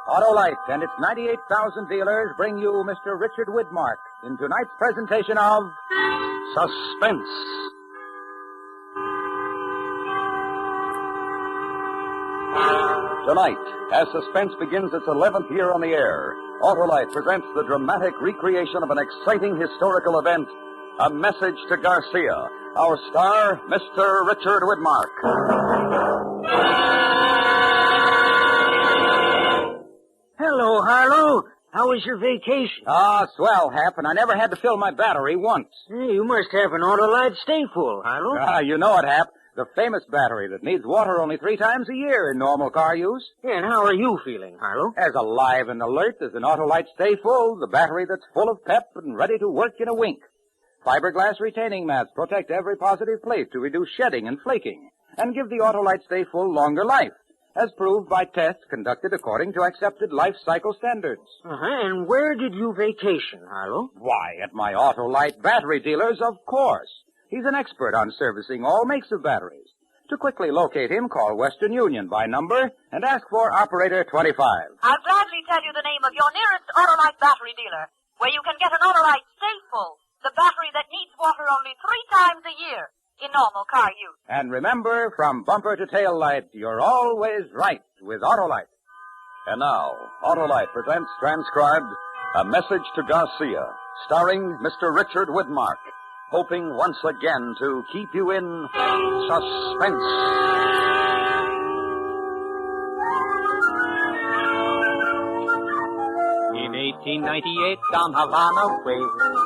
Autolite and its 98,000 dealers bring you Mr. Richard Widmark in tonight's presentation of Suspense. Tonight, as Suspense begins its 11th year on the air, Autolite presents the dramatic recreation of an exciting historical event, A Message to Garcia. Our star, Mr. Richard Widmark. Hello, Harlow. How was your vacation? Ah, swell, Hap, and I never had to fill my battery once. Hey, you must have an Autolite stay full, Harlow. Ah, you know it, Hap. The famous battery that needs water only 3 times a year in normal car use. Yeah, and how are you feeling, Harlow? As alive and alert as an Autolite Stay Full, the battery that's full of pep and ready to work in a wink. Fiberglass retaining mats protect every positive plate to reduce shedding and flaking and give the Autolite Stay Full longer life, as proved by tests conducted according to accepted life cycle standards. And where did you vacation, Harlow? Why, at my Autolite battery dealers, of course. He's an expert on servicing all makes of batteries. To quickly locate him, call Western Union by number and ask for Operator 25. I'll gladly tell you the name of your nearest Autolite battery dealer, where you can get an Autolite Stay Full, the battery that needs water only 3 times a year in normal car use. And remember, from bumper to tail light, you're always right with Autolite. And now, Autolite presents transcribed A Message to Garcia, starring Mr. Richard Widmark, hoping once again to keep you in suspense. In 1898, down Havana way,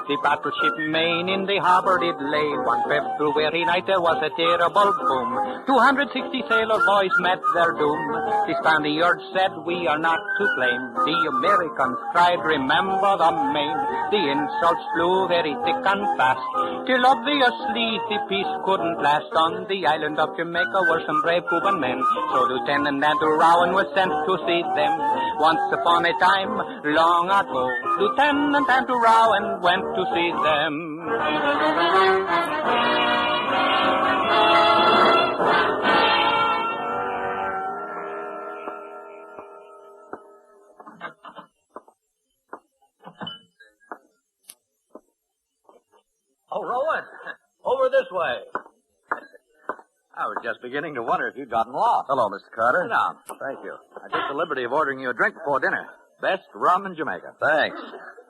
the battleship Maine in the harbor did lay. One February night there was a terrible boom. 260 sailor boys met their doom. The Spaniards said, we are not to blame. The Americans cried, remember the Maine. The insults flew very thick and fast, till obviously the peace couldn't last. On the island of Jamaica were some brave Cuban men, so Lieutenant Andrew Rowan was sent to see them. Once upon a time, long ago, Lieutenant Andrew Rowan went to see them. Oh, Rowan, over this way. I was just beginning to wonder if you'd gotten lost. Hello, Mr. Carter. Sit down. Thank you. I took the liberty of ordering you a drink before dinner. Best rum in Jamaica. Thanks.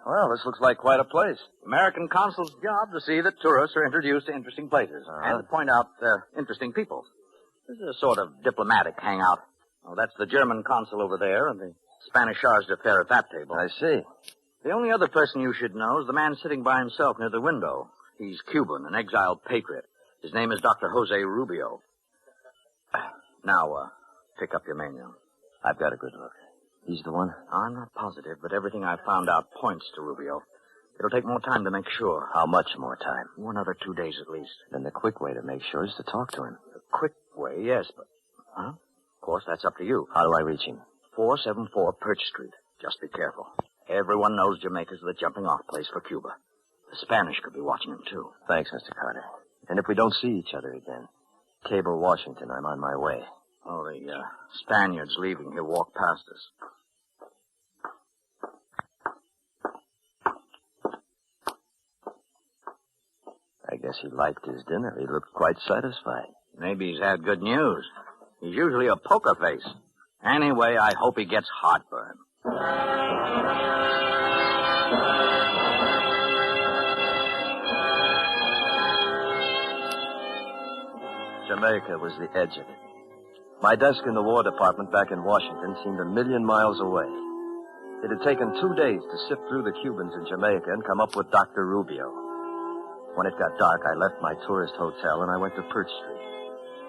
Well, this looks like quite a place. American consul's job to see that tourists are introduced to interesting places and to point out interesting people. This is a sort of diplomatic hangout. Oh, that's the German consul over there and the Spanish charge d'affaires at that table. I see. The only other person you should know is the man sitting by himself near the window. He's Cuban, an exiled patriot. His name is Dr. Jose Rubio. Now, pick up your menu. I've got a good look. He's the one? I'm not positive, but everything I've found out points to Rubio. It'll take more time to make sure. How much more time? Another 2 days at least. Then the quick way to make sure is to talk to him. The quick way, yes, but... Huh? Of course, that's up to you. How do I reach him? 474 Perch Street. Just be careful. Everyone knows Jamaica's the jumping-off place for Cuba. The Spanish could be watching him, too. Thanks, Mr. Carter. And if we don't see each other again, cable Washington, I'm on my way. Oh, the Spaniard's leaving. He'll walk past us. I guess he liked his dinner. He looked quite satisfied. Maybe he's had good news. He's usually a poker face. Anyway, I hope he gets heartburn. Jamaica was the edge of it. My desk in the War Department back in Washington seemed 1,000,000 miles away. It had taken 2 days to sift through the Cubans in Jamaica and come up with Dr. Rubio. When it got dark, I left my tourist hotel and I went to Perch Street.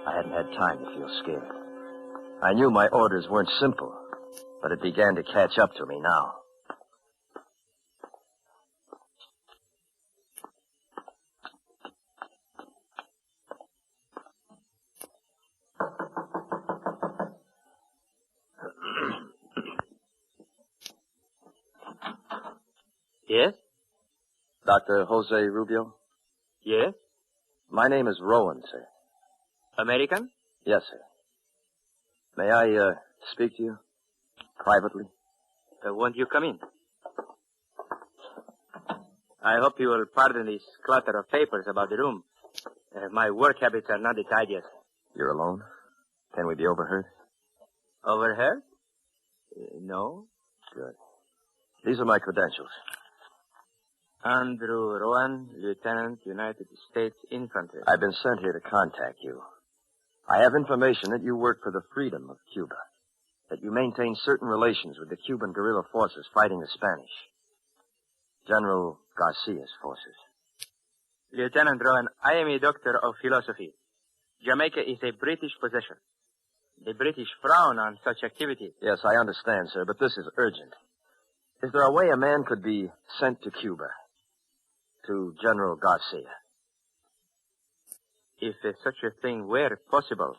I hadn't had time to feel scared. I knew my orders weren't simple, but it began to catch up to me now. Yes? Dr. Jose Rubio? Yes? My name is Rowan, sir. American? Yes, sir. May I, speak to you? Privately? Won't you come in? I hope you will pardon this clutter of papers about the room. My work habits are not the tidiest. You're alone? Can we be overheard? Overheard? No. Good. These are my credentials. Andrew Rowan, Lieutenant, United States Infantry. I've been sent here to contact you. I have information that you work for the freedom of Cuba, that you maintain certain relations with the Cuban guerrilla forces fighting the Spanish. General Garcia's forces. Lieutenant Rowan, I am a doctor of philosophy. Jamaica is a British possession. The British frown on such activities. Yes, I understand, sir, but this is urgent. Is there a way a man could be sent to Cuba? To General Garcia? If such a thing were possible,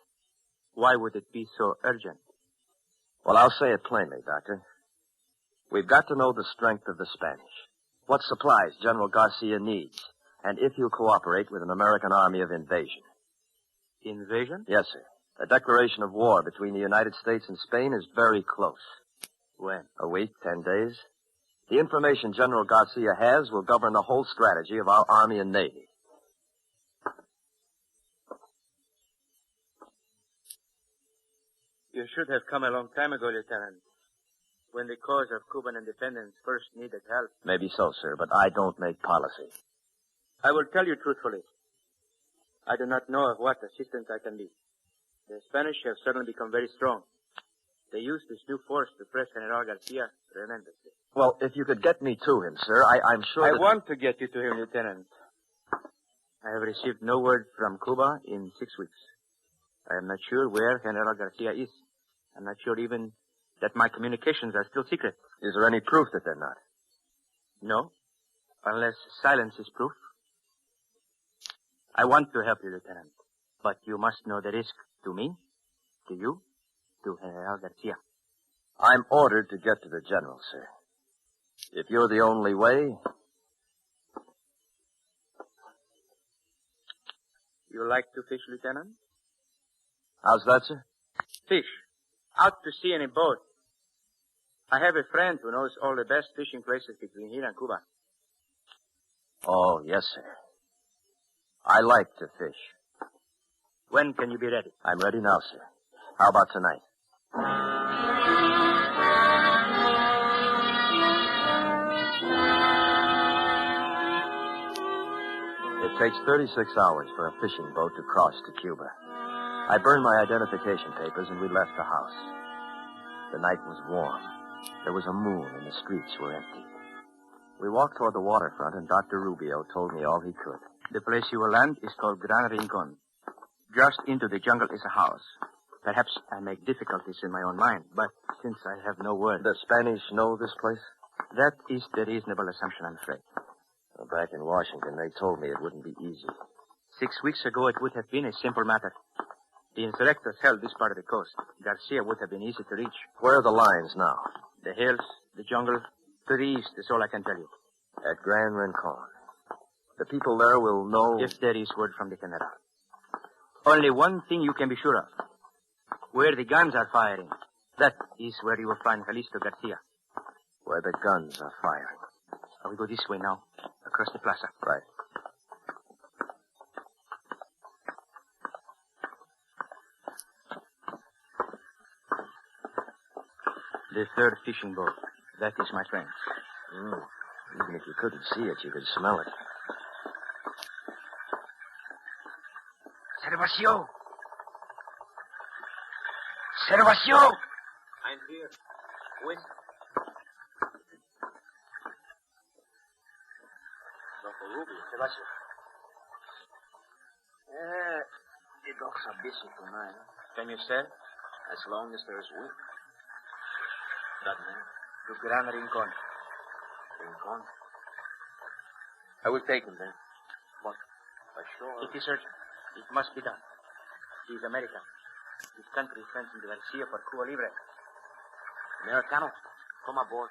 why would it be so urgent? Well, I'll say it plainly, Doctor. We've got to know the strength of the Spanish, what supplies General Garcia needs, and if he'll cooperate with an American army of invasion. Invasion? Yes, sir. A declaration of war between the United States and Spain is very close. When? A week, 10 days. The information General Garcia has will govern the whole strategy of our Army and Navy. You should have come a long time ago, Lieutenant, when the cause of Cuban independence first needed help. Maybe so, sir, but I don't make policy. I will tell you truthfully. I do not know of what assistance I can be. The Spanish have suddenly become very strong. They use this new force to press General Garcia tremendously. Well, if you could get me to him, sir, I'm sure I want to get you to him, Lieutenant. I have received no word from Cuba in 6 weeks. I am not sure where General Garcia is. I'm not sure even that my communications are still secret. Is there any proof that they're not? No, unless silence is proof. I want to help you, Lieutenant, but you must know the risk to me, to you, to General Garcia. I'm ordered to get to the general, sir. If you're the only way... You like to fish, Lieutenant? How's that, sir? Fish. Out to sea in a boat. I have a friend who knows all the best fishing places between here and Cuba. Oh, yes, sir. I like to fish. When can you be ready? I'm ready now, sir. How about tonight? It takes 36 hours for a fishing boat to cross to Cuba. I burned my identification papers and we left the house. The night was warm. There was a moon and the streets were empty. We walked toward the waterfront and Dr. Rubio told me all he could. The place you will land is called Gran Rincon. Just into the jungle is a house. Perhaps I make difficulties in my own mind, but since I have no word... The Spanish know this place? That is the reasonable assumption, I'm afraid. Well, back in Washington, they told me it wouldn't be easy. 6 weeks ago, it would have been a simple matter. The insurrectors held this part of the coast. Garcia would have been easy to reach. Where are the lines now? The hills, the jungle, to the east is all I can tell you. At Gran Rincon. The people there will know... If there is word from the General. Only one thing you can be sure of. Where the guns are firing, that is where you will find Jalisco Garcia. Where the guns are firing. We go this way now, across the plaza. Right. The third fishing boat. That is my friend. Even if you couldn't see it, you could smell it. Servacio! Servacio! I'm here. Who is Dr. Rubio, Servacio. The dogs are busy tonight. Can you say? As long as there's wind. That man. To Gran Rincon. Rincon? I will take him then. But, sure. It is urgent. It must be done. He is American. His country sends him to Garcia for Cuba Libre. Americano, come aboard.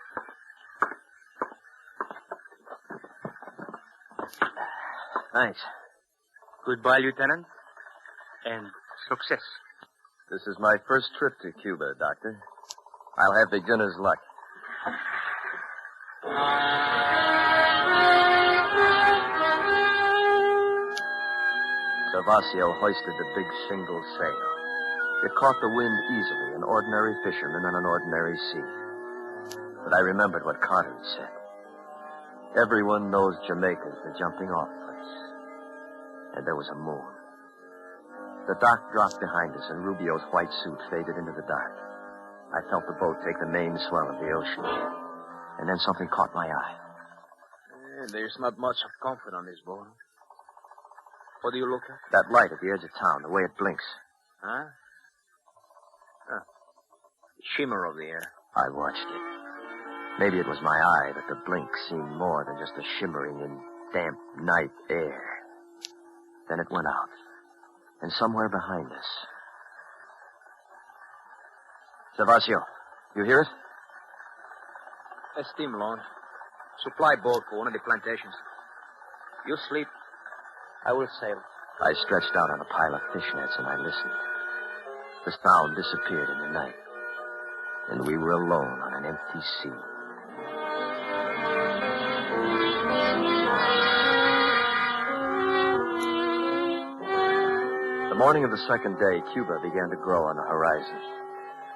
Thanks. Goodbye, Lieutenant. And success. This is my first trip to Cuba, Doctor. I'll have beginner's luck. Gervasio hoisted the big shingle sail. It caught the wind easily, an ordinary fisherman on an ordinary sea. But I remembered what Carter had said. Everyone knows Jamaica's the jumping-off place. And there was a moon. The dock dropped behind us, and Rubio's white suit faded into the dark. I felt the boat take the main swell of the ocean. And then something caught my eye. There's not much of comfort on this boat. What do you look at? That light at the edge of town, the way it blinks. Huh? The shimmer of the air. I watched it. Maybe it was my eye, but the blink seemed more than just a shimmering in damp night air. Then it went out. And somewhere behind us. Gervasio, you hear it? A steam launch. Supply boat for one of the plantations. You sleep. I will sail. I stretched out on a pile of fishnets and I listened. The sound disappeared in the night. And we were alone on an empty sea. The morning of the second day, Cuba began to grow on the horizon.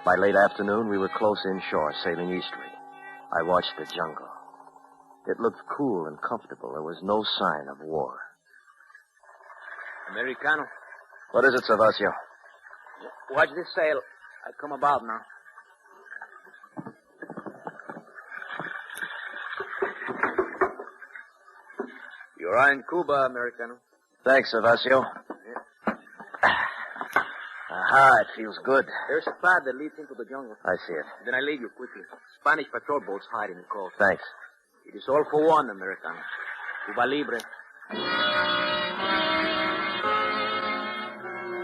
By late afternoon, we were close inshore, sailing eastward. I watched the jungle. It looked cool and comfortable. There was no sign of war. Americano. What is it, Gervasio? Watch this sail. I come about now. You're in Cuba, Americano. Thanks, Gervasio. Aha, it feels good. There's a path that leads into the jungle. I see it. Then I leave you quickly. Spanish patrol boats hide in the coast. Thanks. It is all for one, Americano. Cuba Libre.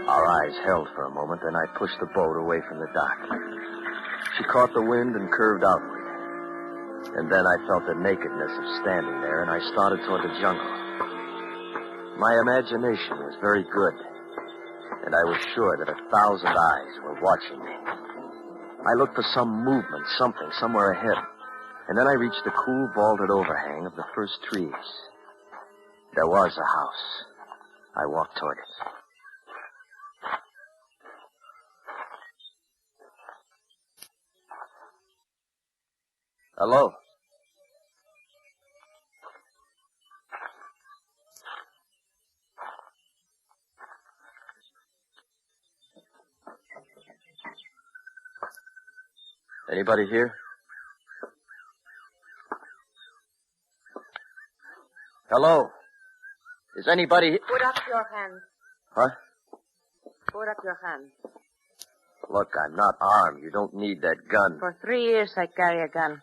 Our eyes held for a moment, then I pushed the boat away from the dock. She caught the wind and curved outward. And then I felt the nakedness of standing there, and I started toward the jungle. My imagination was very good, and I was sure that 1,000 eyes were watching me. I looked for some movement, something, somewhere ahead. And then I reached the cool, vaulted overhang of the first trees. There was a house. I walked toward it. Hello? Anybody here? Hello? Is anybody... Put up your hands. Huh? Put up your hands. Look, I'm not armed. You don't need that gun. For 3 years I carry a gun.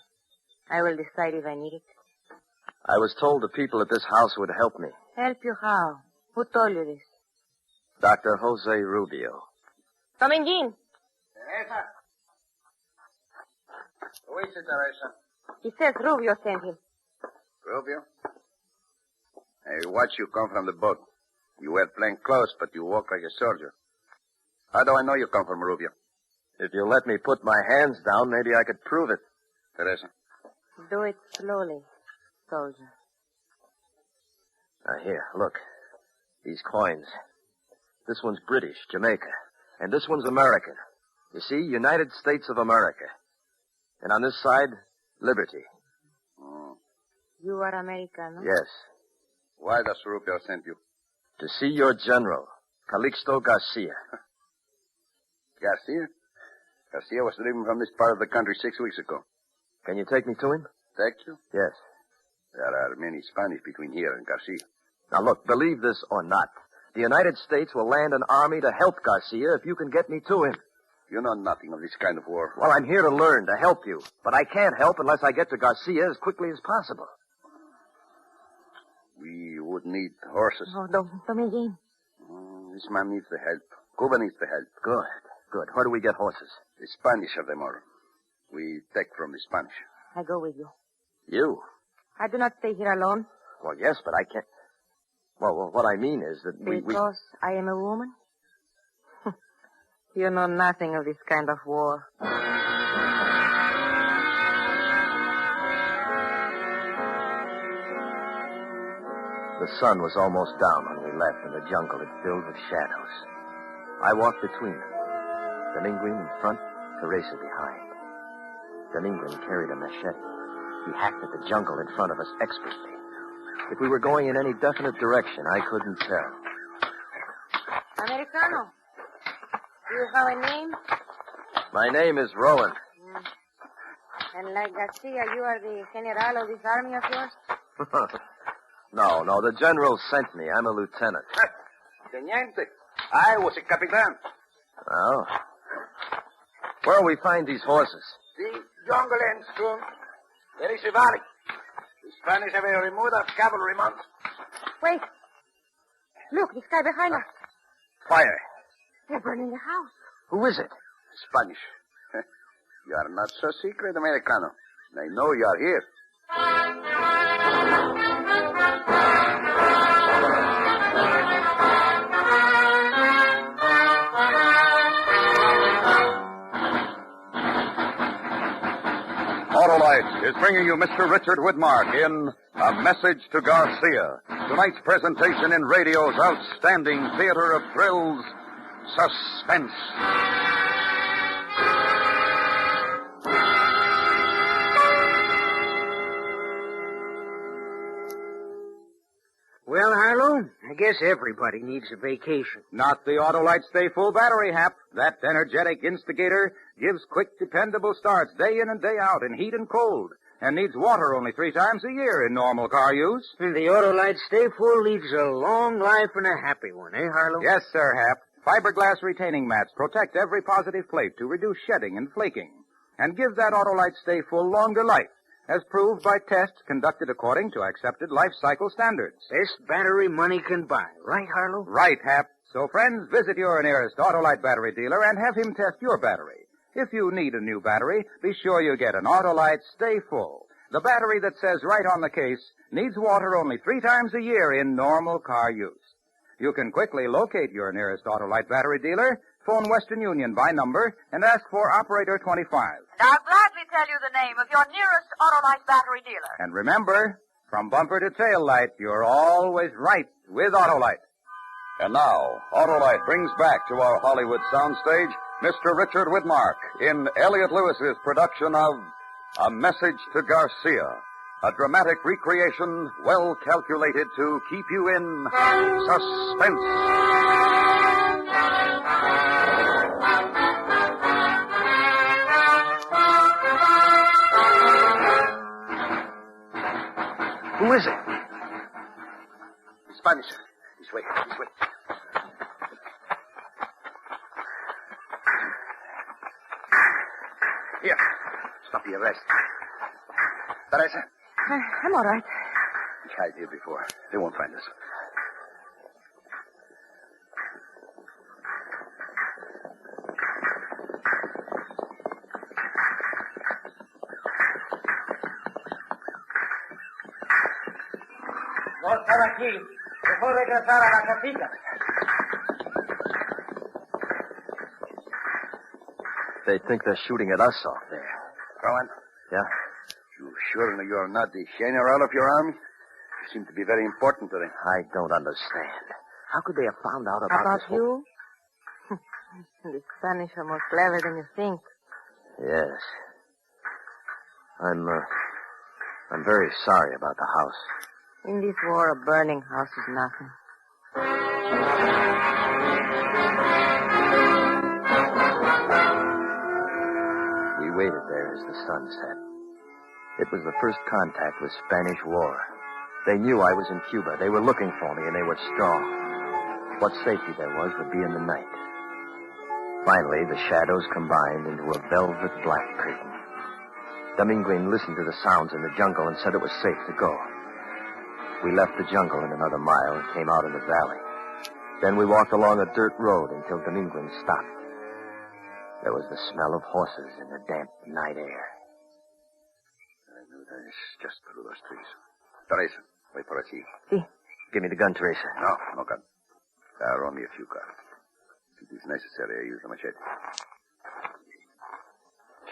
I will decide if I need it. I was told the people at this house would help me. Help you how? Who told you this? Dr. Jose Rubio. Come in, Jean. Teresa. Who is it, Teresa? He says Rubio sent him. Rubio? I watched you come from the boat. You wear plain clothes, but you walk like a soldier. How do I know you come from Rubio? If you'll let me put my hands down, maybe I could prove it. Teresa. Do it slowly, soldier. Now, here, look. These coins. This one's British, Jamaica. And this one's American. You see, United States of America. And on this side, liberty. Oh. You are American, no? Yes. Why does Rubio send you? To see your general, Calixto Garcia. Garcia? Garcia was driven from this part of the country 6 weeks ago. Can you take me to him? Take you? Yes. There are many Spanish between here and Garcia. Now, look, believe this or not, the United States will land an army to help Garcia if you can get me to him. You know nothing of this kind of war. Well, I'm here to learn, to help you. But I can't help unless I get to Garcia as quickly as possible. We would need horses. Oh, don't me, Jean. This man needs the help. Cuba needs the help. Good. Where do we get horses? The Spanish have them all. We take from the Spanish. I go with you. You? I do not stay here alone. Well, yes, but I can't. Well, what I mean is that we... Because I am a woman? You know nothing of this kind of war. The sun was almost down when we left, and the jungle had filled with shadows. I walked between them. Donovan in front, Teresa behind. Donovan carried a machete. He hacked at the jungle in front of us expertly. If we were going in any definite direction, I couldn't tell. Americano, do you have a name? My name is Rowan. And like Garcia, you are the general of this army of yours? No, the general sent me. I'm a lieutenant. Teniente, I was a capitan. Well, where'll we find these horses? The jungle ends soon. There is a valley. The Spanish have a remuda cavalry mount. Wait. Look, this guy behind us. Fire. They're burning the house. Who is it? Spanish. You are not so secret, Americano. They know you are here. Autolite is bringing you Mr. Richard Widmark in A Message to Garcia. Tonight's presentation in radio's outstanding theater of thrills, Suspense. Well, Harlow, I guess everybody needs a vacation. Not the Autolite Stay Full battery, Hap. That energetic instigator gives quick, dependable starts day in and day out in heat and cold, and needs water only 3 times a year in normal car use. And the Autolite Stay Full leads a long life and a happy one, eh, Harlow? Yes, sir, Hap. Fiberglass retaining mats protect every positive plate to reduce shedding and flaking, and give that Autolite Stay Full longer life, as proved by tests conducted according to accepted life cycle standards. Best battery money can buy, right, Harlow? Right, Hap. So, friends, visit your nearest Autolite battery dealer and have him test your battery. If you need a new battery, be sure you get an Autolite Stay Full. The battery that says right on the case, needs water only 3 times a year in normal car use. You can quickly locate your nearest Autolite battery dealer, phone Western Union by number, and ask for Operator 25. And I'll gladly tell you the name of your nearest Autolite battery dealer. And remember, from bumper to tail light, you're always right with Autolite. And now, Autolite brings back to our Hollywood soundstage Mr. Richard Widmark in Elliot Lewis's production of A Message to Garcia, a dramatic recreation well calculated to keep you in suspense. Who is it? Spanish. This way. Here. Stop the arrest. Teresa. I'm all right. We hide here before. They won't find us. No estar aquí. Mejor regresar a la casita. They think they're shooting at us off there. Rowan? Yeah? You sure you are not the general of your army? You seem to be very important to them. I don't understand. How could they have found out about About this whole... you? The Spanish are more clever than you think. Yes. I'm very sorry about the house. In this war, a burning house is nothing. We waited there as the sun set. It was the first contact with Spanish war. They knew I was in Cuba. They were looking for me, and they were strong. What safety there was would be in the night. Finally, the shadows combined into a velvet black curtain. Donovan listened to the sounds in the jungle and said it was safe to go. We left the jungle in another mile and came out in the valley. Then we walked along a dirt road until Donovan stopped. There was the smell of horses in the damp night air. I knew that is just through those trees. Teresa, wait for us here. See. Give me the gun, Teresa. No gun. There are only a few cars. If it is necessary, I use the machete.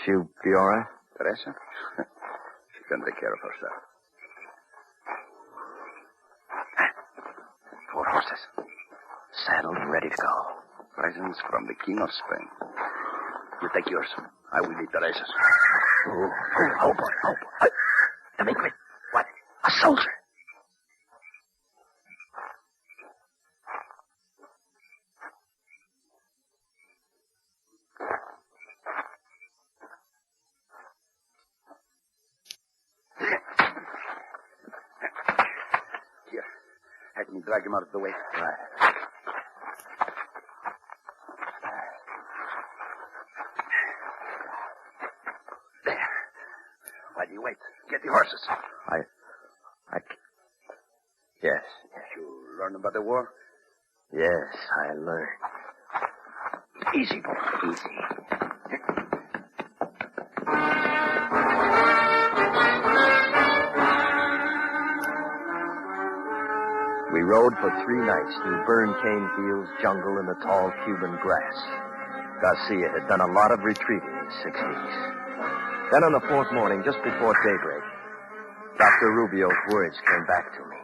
She'll be all right? Teresa? She can take care of herself. 4 horses. Saddled and ready to go. Presents from the King of Spain. You take yours. I will lead Teresa's. Oh, boy. Delinquent. What? A soldier. Here. Let me drag him out of the way. Right. Why do you wait? Get the horses. Yes. You learn about the war? Yes, I learned. Easy, boy. Easy. We rode for 3 nights through burned cane fields, jungle, and the tall Cuban grass. Garcia had done a lot of retreating in 6 weeks. Then on the 4th morning, just before daybreak, Dr. Rubio's words came back to me.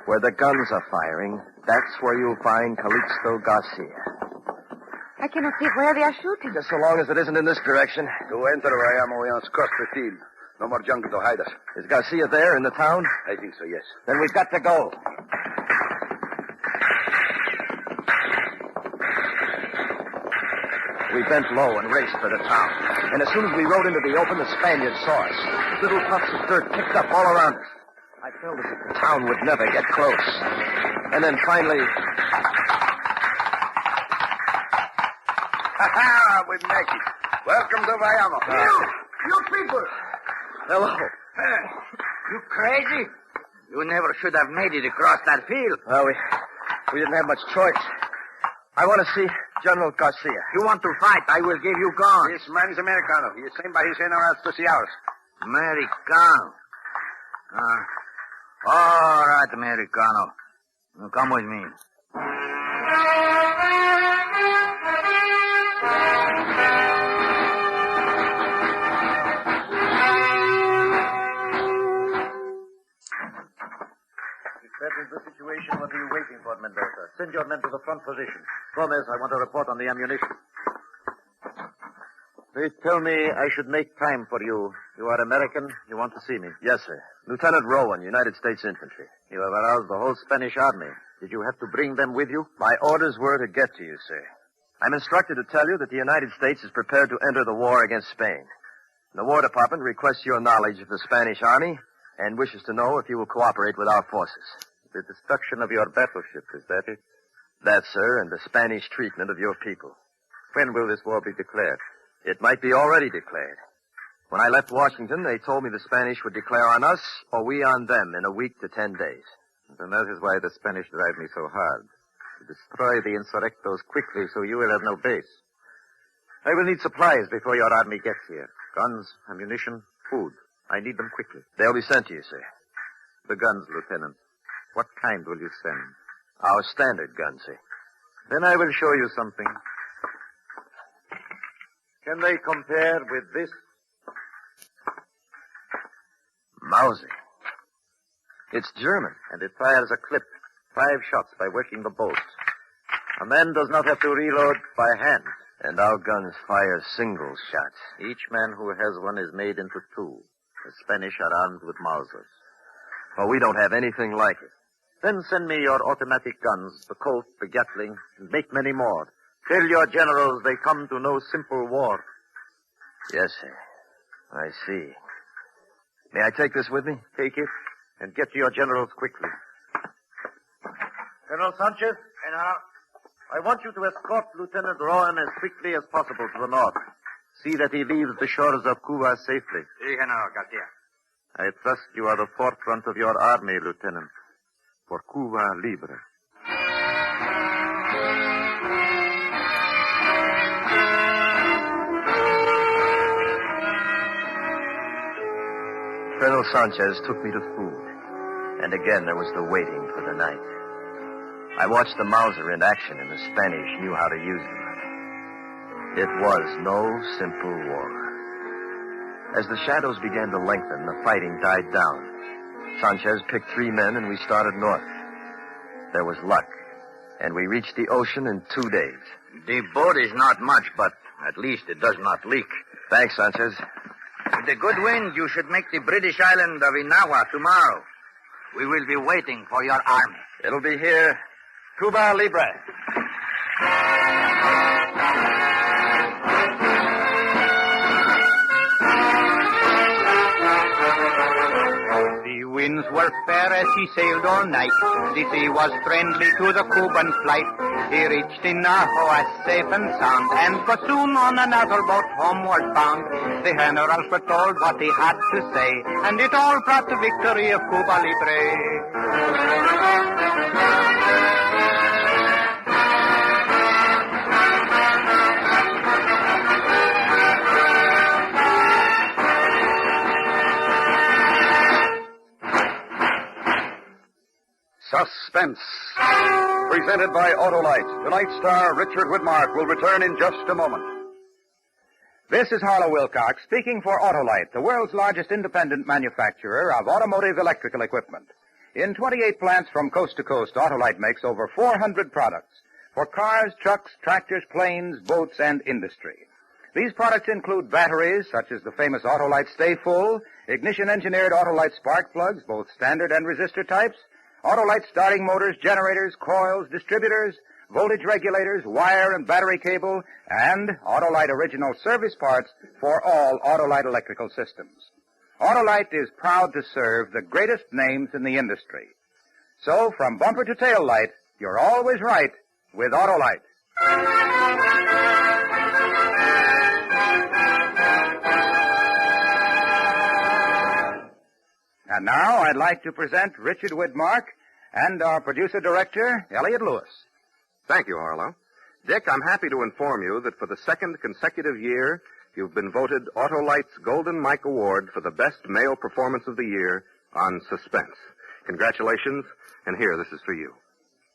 Where the guns are firing, that's where you'll find Calixto Garcia. I cannot see where they are shooting. Just so long as it isn't in this direction. To enter Vayamo, we must cross the field. No more jungle to hide us. Is Garcia there in the town? I think so, yes. Then we've got to go. We bent low and raced for the town. And as soon as we rode into the open, the Spaniards saw us. Little puffs of dirt picked up all around us. I felt as if the town would never get close. And then finally... Ha-ha! We make it. Welcome to Vayamo. You people! Hello. You crazy? You never should have made it across that field. Well, we didn't have much choice. I want to see General Garcia. You want to fight, I will give you guns. This man is Americano. He is sent by his generals to see ours. Americano. All right, Americano. Come with me. That is the situation. What are you waiting for, Mendoza? Send your men to the front position. Gomez, I want a report on the ammunition. They tell me I should make time for you. You are American. You want to see me. Yes, sir. Lieutenant Rowan, United States Infantry. You have aroused the whole Spanish army. Did you have to bring them with you? My orders were to get to you, sir. I'm instructed to tell you that the United States is prepared to enter the war against Spain. The War Department requests your knowledge of the Spanish army and wishes to know if you will cooperate with our forces. The destruction of your battleship, is that it? That, sir, and the Spanish treatment of your people. When will this war be declared? It might be already declared. When I left Washington, they told me the Spanish would declare on us or we on them in a week to 10 days. And that is why the Spanish drive me so hard. To destroy the insurrectos quickly so you will have no base. I will need supplies before your army gets here. Guns, ammunition, food. I need them quickly. They'll be sent to you, sir. The guns, Lieutenant. What kind will you send? Our standard guns, sir. Then I will show you something. Can they compare with this? Mauser. It's German. And it fires a clip. 5 shots by working the bolts. A man does not have to reload by hand. And our guns fire single shots. Each man who has one is made into 2. The Spanish are armed with Mausers. Well, we don't have anything like it. Then send me your automatic guns, the Colt, the Gatling, and make many more. Tell your generals they come to no simple war. Yes, sir. I see. May I take this with me? Take it, and get to your generals quickly. General Sanchez? General? I want you to escort Lieutenant Rowan as quickly as possible to the north. See that he leaves the shores of Cuba safely. Si, General Garcia. I trust you are the forefront of your army, Lieutenant. For Cuba Libre. Colonel Sanchez took me to food. And again there was the waiting for the night. I watched the Mauser in action, and the Spanish knew how to use them. It was no simple war. As the shadows began to lengthen, the fighting died down. Sanchez picked 3 men, and we started north. There was luck, and we reached the ocean in 2 days. The boat is not much, but at least it does not leak. Thanks, Sanchez. With the good wind, you should make the British island of Inawa tomorrow. We will be waiting for your army. It'll be here. Cuba Libre. The winds were fair as he sailed all night. The sea was friendly to the Cuban flight. He reached Inahoa safe and sound, and was soon on another boat homeward bound. The generals were told what he had to say, and it all brought the victory of Cuba Libre. Suspense. Presented by Autolite. Tonight's star, Richard Widmark, will return in just a moment. This is Harlow Wilcox speaking for Autolite, the world's largest independent manufacturer of automotive electrical equipment. In 28 plants from coast to coast, Autolite makes over 400 products for cars, trucks, tractors, planes, boats, and industry. These products include batteries, such as the famous Autolite Stay Full, ignition-engineered Autolite spark plugs, both standard and resistor types, Autolite starting motors, generators, coils, distributors, voltage regulators, wire and battery cable, and Autolite original service parts for all Autolite electrical systems. Autolite is proud to serve the greatest names in the industry. So, from bumper to tail light, you're always right with Autolite. And now I'd like to present Richard Widmark and our producer-director, Elliot Lewis. Thank you, Harlow. Dick, I'm happy to inform you that for the second consecutive year, you've been voted Autolite's Golden Mike Award for the best male performance of the year on Suspense. Congratulations, and here, this is for you.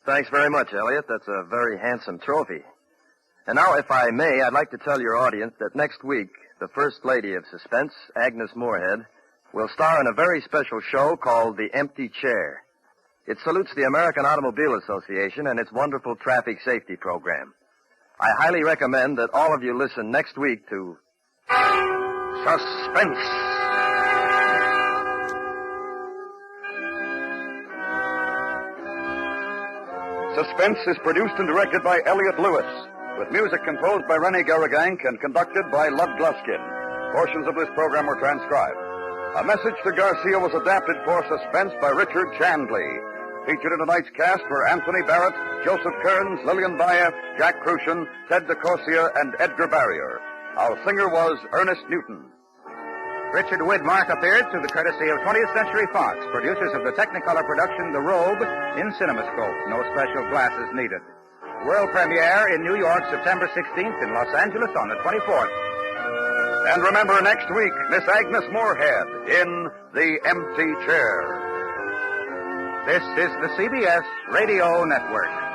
Thanks very much, Elliot. That's a very handsome trophy. And now, if I may, I'd like to tell your audience that next week, the First Lady of Suspense, Agnes Moorehead, will star in a very special show called The Empty Chair. It salutes the American Automobile Association and its wonderful traffic safety program. I highly recommend that all of you listen next week to Suspense. Suspense is produced and directed by Elliot Lewis, with music composed by Rennie Garrigank and conducted by Lud Gluskin. Portions of this program were transcribed. A Message to Garcia was adapted for Suspense by Richard Chandley. Featured in tonight's cast were Anthony Barrett, Joseph Kearns, Lillian Baeff, Jack Crucian, Ted DeCorsia, and Edgar Barrier. Our singer was Ernest Newton. Richard Widmark appeared through the courtesy of 20th Century Fox, producers of the Technicolor production The Robe in CinemaScope. No special glasses needed. World premiere in New York, September 16th, in Los Angeles on the 24th. And remember, next week, Miss Agnes Moorehead in The Empty Chair. This is the CBS Radio Network.